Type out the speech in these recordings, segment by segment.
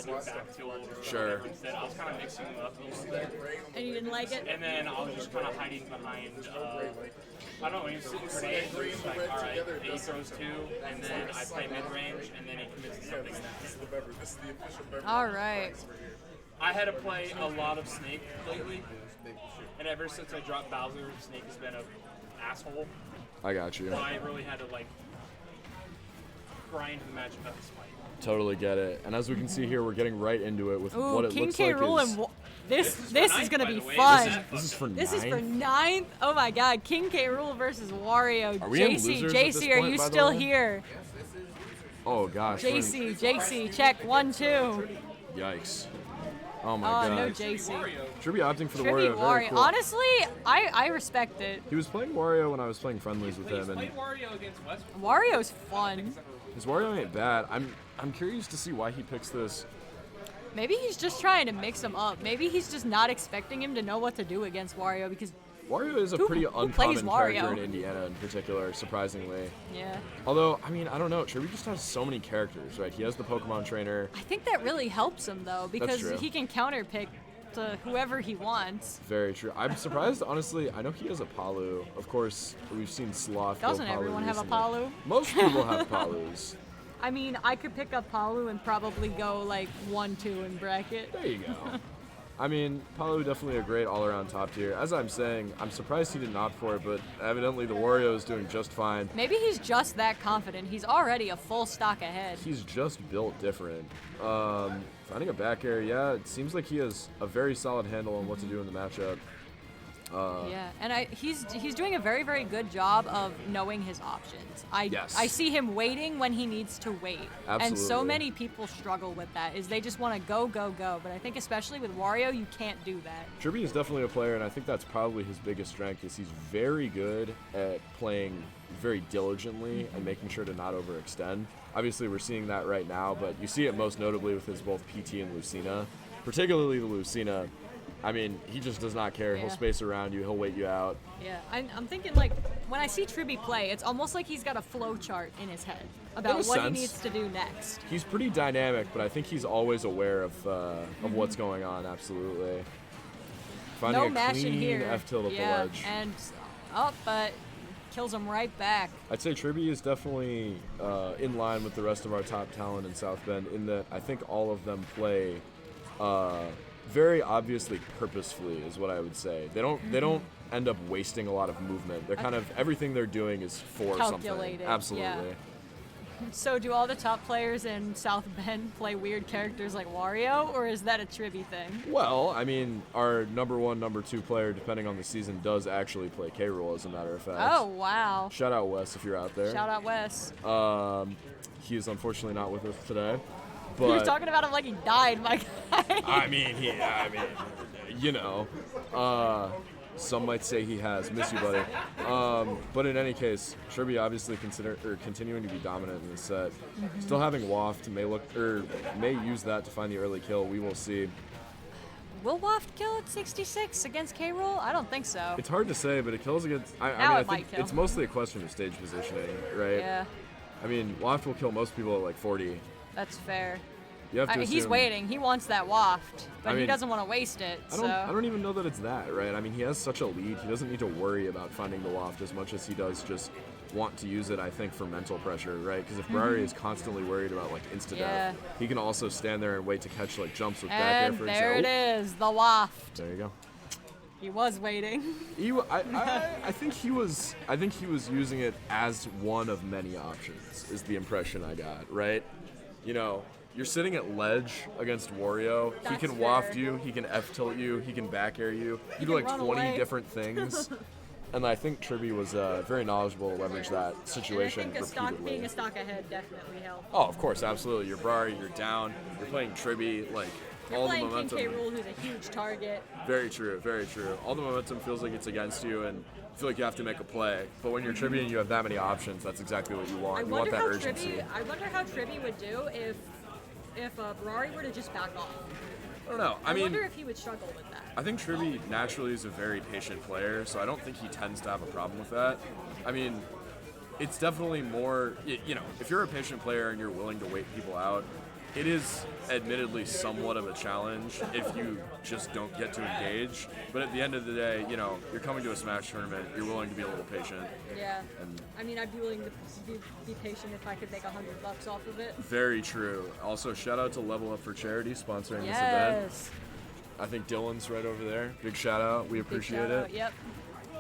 back tilt or Sure. whatever instead. I was kind of mixing them up a little bit. And you didn't like it? And then I was just kind of hiding behind, I don't know, when he was sitting pretty it was like, all right, he throws two, and then I play mid-range, and then he commits to something else. All right. I had to play a lot of Snake lately, and ever since I dropped Bowser, Snake has been an asshole. I got you. So I really had to, like, grind the matchup at this point. Totally get it. And as we can see here, we're getting right into it with Ooh, what it King looks K. like Rool is... and this is gonna be way. fun. This is for This is for ninth? ninth. Oh my God, King K. Rool versus Wario. Are we in JC, losers at this JC, are point, you by the still way? here? Oh, gosh. JC, check 1, 2. Yikes. Oh, my Oh God. no, JC. Tribby opting for the Tribby Wario. Very Wario. cool. Honestly, I respect it. He was playing Wario when I was playing friendlies with him, and Wario against West. Wario's fun. his Wario ain't bad. I'm curious to see why he picks this. Maybe he's just trying to mix him up. Maybe he's just not expecting him to know what to do against Wario because Wario is a Who pretty plays uncommon Wario? character in Indiana in particular, surprisingly. yeah. Although, I mean, I don't know. Tribby just has so many characters, right? He has the Pokemon trainer. I think that really helps him though because true. he can counterpick to whoever he wants. Very true. I'm surprised, honestly. I know he has a Palu. Of course, we've seen Sloth go Doesn't Palu everyone have a recently. Palu? Most people have Palus. I mean, I could pick up Palu and probably go like 1, 2 in bracket. There you go. I mean, Palu definitely a great all-around top tier. As I'm saying, I'm surprised he didn't opt for it, but evidently the Wario is doing just fine. Maybe he's just that confident. He's already a full stock ahead. He's just built different. Finding a back air, yeah, it seems like he has a very solid handle on what to do in the matchup. Yeah, and he's doing a very, very good job of knowing his options. Yes. I see him waiting when he needs to wait. And so Absolutely. many people struggle with that, is they just want to go, go, go. But I think especially with Wario, you can't do that. Tribby is definitely a player, and I think that's probably his biggest strength, is he's very good at playing very diligently and making sure to not overextend. Obviously, we're seeing that right now, but you see it most notably with his both PT and Lucina. Particularly the Lucina. I mean, he just does not care. Yeah. He'll space around you. He'll wait you out. Yeah, I'm thinking like when I see Tribby play, it's almost like he's got a flow chart in his head about In a what sense. he needs to do next. He's pretty dynamic, but I think he's always aware of what's going on. Absolutely. Finding No a mash clean in here. F tilt at Yeah, the ledge. and up, but kills him right back. I'd say Tribby is definitely in line with the rest of our top talent in South Bend in that I think all of them play very obviously purposefully is what I would say. They don't end up wasting a lot of movement. They're kind of everything they're doing is for something. Calculated, Absolutely. yeah. So do all the top players in South Bend play weird characters like Wario, or is that a Tribby thing? Well, I mean, our number 1, number 2 player, depending on the season, does actually play K. Rool, as a matter of fact. Oh, wow. Shout out Wes if you're out there. Shout out Wes. He is unfortunately not with us today. You're But talking about him like he died, my guy. I mean, you know, some might say he has. Miss you, buddy. But in any case, Tribby obviously continuing to be dominant in this set. Still having Waft may use that to find the early kill. We will see. Will Waft kill at 66 against K. Rool? I don't think so. It's hard to say, but it kills against. I Now mean, it I think might kill. it's mostly a question of stage positioning, right? Yeah, I mean, Waft will kill most people at like 40. that's fair. You have to He's assume- waiting. He wants that Waft, but I he mean, doesn't want to waste it. I don't even know that it's that, right? I mean, he has such a lead. He doesn't need to worry about finding the Waft as much as he does just want to use it, I think, for mental pressure, right? Because if Braree is constantly worried about, like, insta-death, he can also stand there and wait to catch, like, jumps with back air, And for there example. it is, the Waft. There you go. He was waiting. I think he was using it as one of many options, is the impression I got, right? You know, you're sitting at ledge against Wario. He That's can waft fair. you, he can F tilt you, he can back air you. He do can like run 20 away. different things. And I think Tribby was very knowledgeable to leverage that situation And I think repeatedly. being a stock ahead definitely helped. Oh, of course, absolutely. You're Braree, you're down, you're playing Tribby, like You're all the playing King momentum. K. Rool, who's a huge target. Very true, very true. All the momentum feels like it's against you, and you feel like you have to make a play. But when you're Tribby and you have that many options, that's exactly what you want. You want that urgency. I wonder how Tribby would do if Braree were to just back off. I don't know. I mean, wonder if he would struggle with that. I think Tribby naturally is a very patient player, so I don't think he tends to have a problem with that. I mean, it's definitely more, you know, if you're a patient player and you're willing to wait people out, it is admittedly somewhat of a challenge if you just don't get to engage. But at the end of the day, you know, you're coming to a Smash tournament, you're willing to be a little patient. Yeah. And I mean, I'd be willing to be patient if I could make $100 off of it. very true. Also, shout out to Level Up for Charity sponsoring this event. Yes. I think Dylan's right over there. Big shout out. We Big appreciate shout it. out, Yep.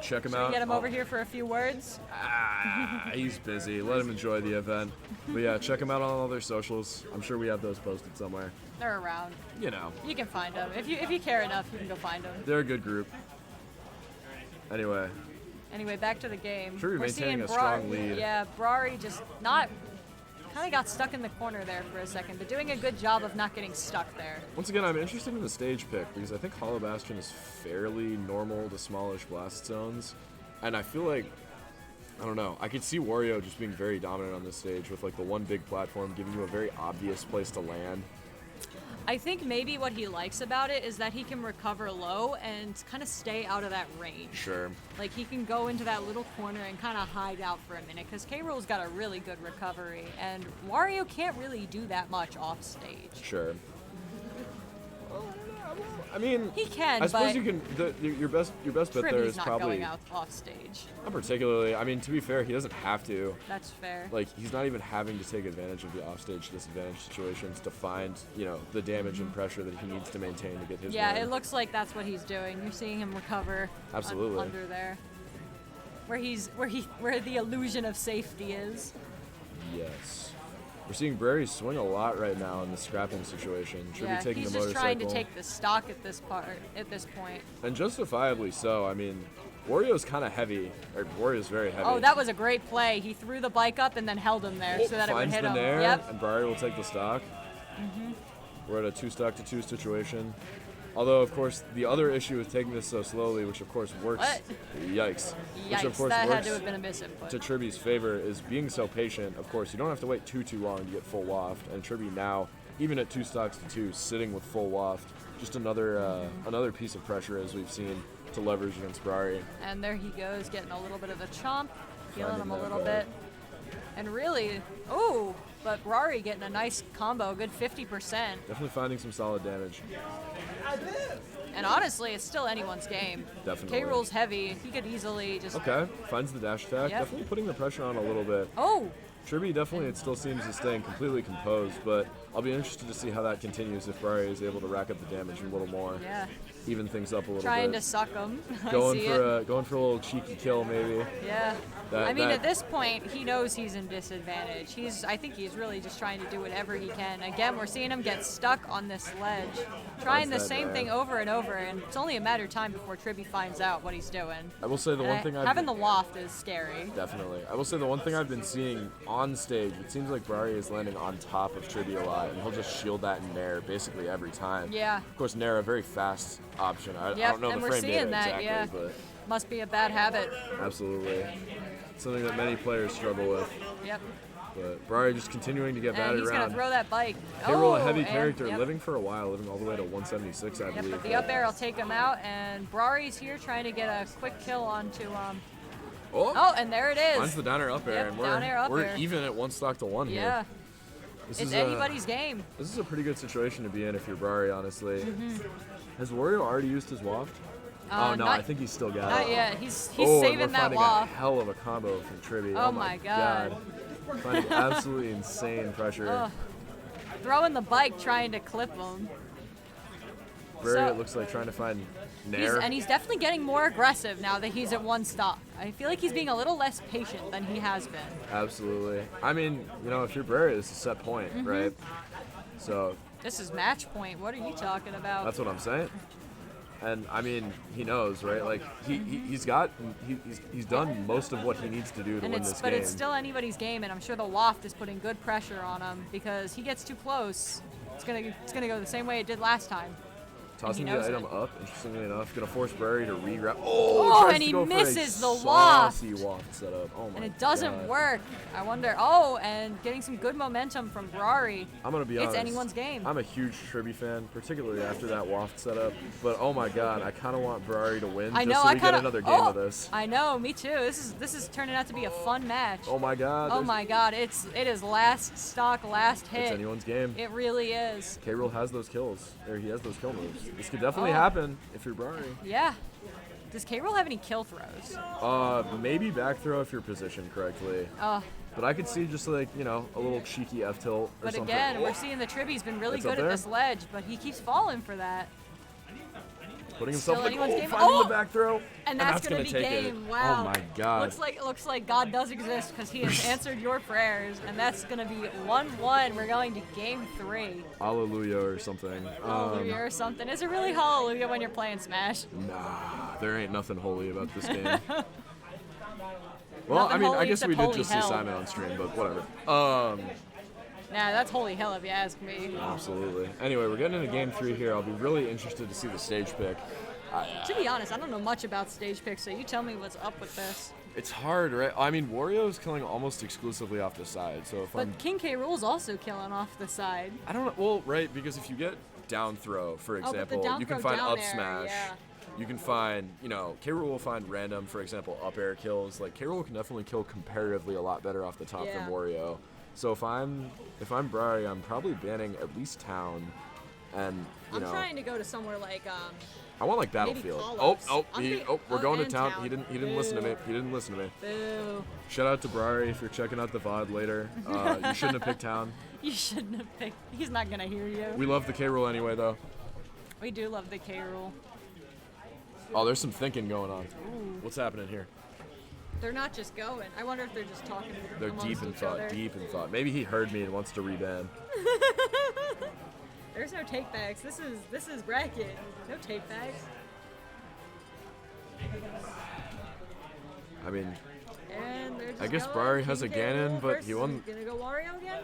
Check him Should out. we get him over here for a few words? He's busy. Let him enjoy the event. But yeah, check him out on all their socials. I'm sure we have those posted somewhere. They're around. You know, You can find them. If you care enough, you can go find them. they're a good group. Anyway, Anyway, back to the game. Tribby We're maintaining seeing a strong lead. Yeah, Braree just not kind of got stuck in the corner there for a second, but doing a good job of not getting stuck there. once again, I'm interested in the stage pick because I think Hollow Bastion is fairly normal to smallish blast zones. And I feel like, I don't know, I could see Wario just being very dominant on this stage with like the one big platform giving you a very obvious place to land. I think maybe what he likes about it is that he can recover low and kind of stay out of that range. Sure. Like he can go into that little corner and kind of hide out for a minute because K-Rool's got a really good recovery and Wario can't really do that much off stage. Sure. I mean, He can, I suppose but you can. Your best bet there Tribby's is not probably going out off stage. not particularly. I mean, to be fair, he doesn't have to. That's fair. Like, he's not even having to take advantage of the offstage disadvantage situations to find, you know, the damage and pressure that he needs to maintain to get his Yeah, win. it looks like that's what he's doing. You're seeing him recover Absolutely. under there. Where the illusion of safety is. Yes. We're seeing Braree swing a lot right now in the scrapping situation. Should Yeah, be taking he's the just motorcycle. trying to take the stock at this point. And justifiably so. I mean, Wario's kind of heavy. Or Wario's very heavy. Oh, that was a great play. He threw the bike up and then held him there so that it would Finds hit the him. nair, Yep. and Braree will take the stock. We're at a 2-stock to 2 situation. Although, of course, the other issue with taking this so slowly, which of course works. What? Yikes. Which of Yikes, course that had works to have been a misinput. to Tribby's favor, is being so patient. Of course, you don't have to wait too long to get full waft. And Tribby now, even at 2 stocks to 2, sitting with full waft. Just another piece of pressure, as we've seen, to leverage against Braree. And there he goes, getting a little bit of a chomp, feeling Finding him a that little bite. bit. And really, but Braree getting a nice combo, a good 50%. Definitely finding some solid damage. And honestly, it's still anyone's game. Definitely. K-Rool's heavy. He could easily just... Okay, finds the dash attack. Yep. Definitely putting the pressure on a little bit. Oh! Tribby definitely, it still seems to staying completely composed, but I'll be interested to see how that continues if Braree is able to rack up the damage a little more. Yeah. Even things up a little Trying bit. to suck him. I Going see for it. going for a little cheeky kill maybe. Yeah. That- I mean, that- at this point, he knows he's in disadvantage. I think he's really just trying to do whatever he can. Again, we're seeing him get stuck on this ledge, trying the that same bad. thing over and over, and it's only a matter of time before Tribby finds out what he's doing. I will say the And one thing having the waft is scary. definitely. I will say the one thing I've been seeing on stage, it seems like Braree is landing on top of Tribby a lot, and he'll just shield that in Nair basically every time. Yeah. Of course, Nair, a very fast option. I Yep, don't know and the we're frame seeing data that, exactly, yeah. but Must be a bad habit. absolutely. Something that many players struggle with. Yep. But Braree just continuing to get And batted he's around. gonna throw that bike. K-Rool, a Oh, heavy and- character, yep. living for a while, living all the way to 176, I Yep, believe. but the up air will take him out, and Braree's here trying to get a quick kill onto Oh, and there it is. Finds the down air up air, Yep, and down air, up we're air. even at 1 stock to 1 Yeah, here. This it's is anybody's game. This is a pretty good situation to be in if you're Braree, honestly. Mm-hmm. Has Wario already used his waft? Oh no, I think he's still got Not it. yet. He's Oh, and we're saving that finding a waft. hell of a combo from Tribby. Oh my God. Finding absolutely insane pressure. Ugh. Throwing the bike, trying to clip him. Braree, So- it looks like trying to find Nair. He's definitely getting more aggressive now that he's at 1 stock. I feel like he's being a little less patient than he has been. Absolutely. I mean, you know, if you're Braree, it's a set point, Mm-hmm. right? So This is match point. What are you talking about? that's what I'm saying. And I mean, he knows, right? Like he's done most of what he needs to do to and win this but game. it's still anybody's game, and I'm sure the waft is putting good pressure on him because he gets too close. It's gonna go the same way it did last time. Tossing And he the knows item it. up, interestingly enough. Gonna force Braree to re-grab. Oh, tries and to he go for a misses the waft. saucy waft setup. Oh my And it doesn't God. work. I wonder. Oh, and getting some good momentum from Braree. I'm gonna be honest. It's anyone's game. I'm a huge Tribby fan, particularly after that waft setup. But oh my God, I kind of want Braree to win I just know. so I we kind get another game of this. I know. Me too. This is turning out to be a fun match. Oh my God. Oh my God. It is last stock, last hit. It's anyone's game. It really is. K-Rool has those kills, or he has those kill moves. This could definitely Oh. happen if you're Braree. Yeah. Does K-Rool have any kill throws? Maybe back throw if you're positioned correctly. But I could see just like, you know, a little cheeky F tilt or But something. again, we're seeing the Tribby's been really It's up good at there. this ledge, but he keeps falling for that. Putting himself Still like, anyone's game. finding Oh! the back throw. And that's gonna be take game. it. Wow. Oh my God. Looks like God does exist because He has answered your prayers, and that's gonna be 1-1. We're going to game 3. Hallelujah or something. Hallelujah or something. Is it really hallelujah when you're playing Smash? Nah, there ain't nothing holy about this game. Well, Nothing I mean, I holy guess we except did holy just hell. see Simon on stream, but whatever. Nah, that's holy hell if you ask me. Absolutely. Anyway, we're getting into game 3 here. I'll be really interested to see the stage pick. To be honest, I don't know much about stage picks, so you tell me what's up with this. It's hard, right? I mean, Wario's killing almost exclusively off the side, so if I'm... But King K. Rool's also killing off the side. I don't know. Well, right, because if you get down throw, for but the example, down you can throw find down up air, smash. yeah. You can find, you know, K-Rool will find random, for example, up air kills. Like, K-Rool can definitely kill comparatively a lot better off the top Yeah. than Wario. So if I'm Braree, I'm probably banning at least town, and I'm trying to go to somewhere like I want like maybe Battlefield. Kalos. We're going to and town. He didn't listen to me. He didn't listen to me. Boo. Shout out to Braree if you're checking out the VOD later. You shouldn't have picked town. You shouldn't have picked. He's not gonna hear you. We love the K-Rool anyway, though. We do love the K. Rool. Oh, there's some thinking going on. What's happening here? They're not just going. I wonder if they're just talking. They're amongst deep in each thought, other. deep in thought. Maybe he heard me and wants to reban. There's no takebacks. This is bracket. No takebacks. I mean, And they're just I guess going. Braree has King a K. Rool Ganon, but versus- he won. Gonna go Wario again?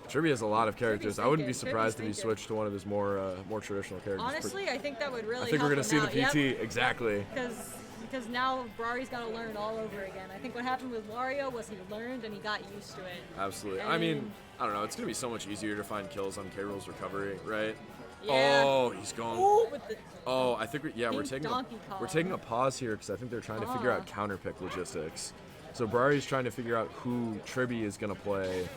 Tribby has a lot of characters. I wouldn't be thinking, surprised if he Tribby's thinking. switched to one of his more traditional characters. Honestly, I think that would really I think we're help gonna him see the out. PT Yep. exactly. Because now Braree's got to learn all over again. I think what happened with Wario was he learned and he got used to it. Absolutely. I mean, And- I don't know. It's gonna be so much easier to find kills on K-Rool's recovery, right? Yeah. Oh, he's going. Ooh, with the Oh, I think we're Pink taking Donkey we're Kong. taking a pause here because I think they're trying to figure out counterpick logistics. So Braree's trying to figure out who Tribby is gonna play,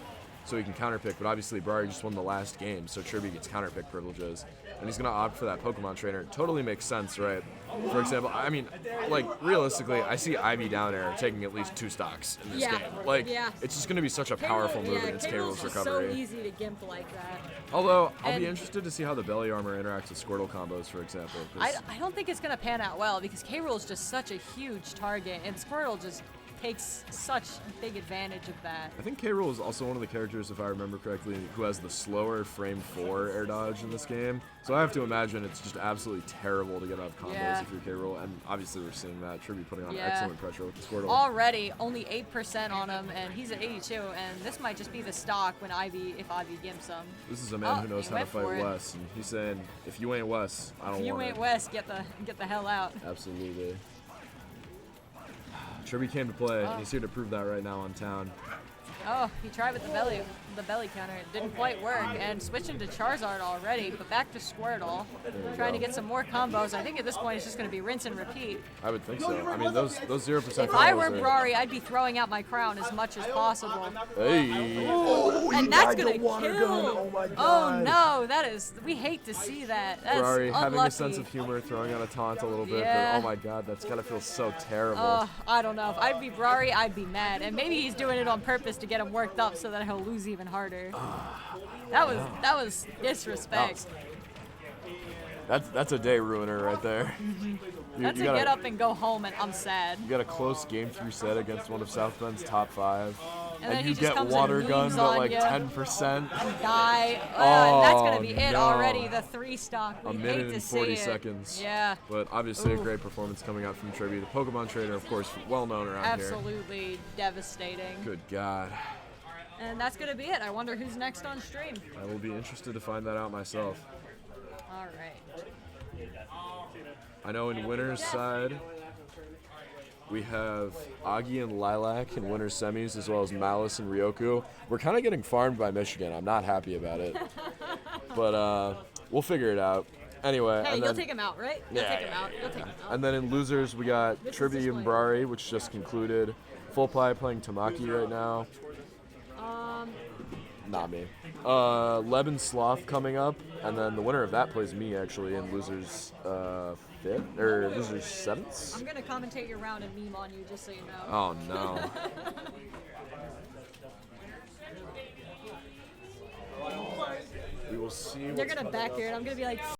so he can counterpick. But obviously Braree just won the last game, so Tribby gets counterpick privileges, and he's gonna opt for that Pokemon trainer. It totally makes sense, right? For example, I mean, like realistically, I see Ivy down air taking at least 2 stocks in this Yeah, game. Like, yeah. it's just gonna be such a powerful move against K-Rool's K-Rool's just recovery. so easy to gimp like that. Although I'll be And- interested to see how the belly armor interacts with Squirtle combos, for example. 'cause I don't think it's going to pan out well because K. Rool is just such a huge target, and Squirtle just takes such big advantage of that. I think K-Rool is also one of the characters, if I remember correctly, who has the slower frame 4 air dodge in this game. So I have to imagine it's just absolutely terrible to get out of combos Yeah. if you're K-Rool. And obviously we're seeing that. Tribby putting on Yeah. excellent pressure with the Squirtle. Already only 8% on him, and he's at 82, and this might just be the stock when if Ivy gimps him. This is a man Oh, who knows he how to went for fight it. Wes. And he's saying, if you ain't Wes, I don't If you want ain't it. West, get the hell out. Absolutely. Tribby came to play, and he's here to prove that right now on town. Oh, he tried with the belly counter. It didn't quite work, and switching to Charizard already, but back to Squirtle, trying to get some more combos. I think at this point it's just going to be rinse and repeat. I would think so. I mean, those 0% If I were combos are... Braree, I'd be throwing out my crown as much as possible. Hey! And that's gonna kill. Oh my Oh God. no, we hate to see that. That's Braree unlucky. having a sense of humor, throwing out a taunt a little bit, Yeah. but oh my God, that's gotta feel so terrible. I don't know. If I'd be Braree, I'd be mad, and maybe he's doing it on purpose to get him worked up so that he'll lose even harder. That was disrespect. That's a day ruiner right there. That's a get up and go home, and I'm sad. You got a close game 3 set against one of South Bend's top 5, And then and he you just get comes and water moves gunned at on like ya. 10%. Die. And that's gonna Oh, be it no. already. The 3 stock. We A hate minute to and see 40 it. seconds. Yeah. But obviously a Ooh. great performance coming out from Tribby, the Pokemon trainer, of course, well known around here. Absolutely devastating. Good God. And that's gonna be it. I wonder who's next on stream. I will be interested to find that out myself. All right. I know in winners side, we have Agi and Lilac in winners semis, as well as Malice and Ryoku. We're kind of getting farmed by Michigan. I'm not happy about it. But we'll figure it out. Anyway. Hey, and you'll then, take him out, right? You'll take him out. You'll take him out. And then in losers, we got Tribby and Braree, which just concluded. Full Ply playing Tamaki right now. Not me. Leb and Sloth coming up, and then the winner of that plays me actually in losers 5th or losers 7th. I'm gonna commentate your round and meme on you, just so you know. Oh no. We will see. They're gonna back here, and I'm gonna be like.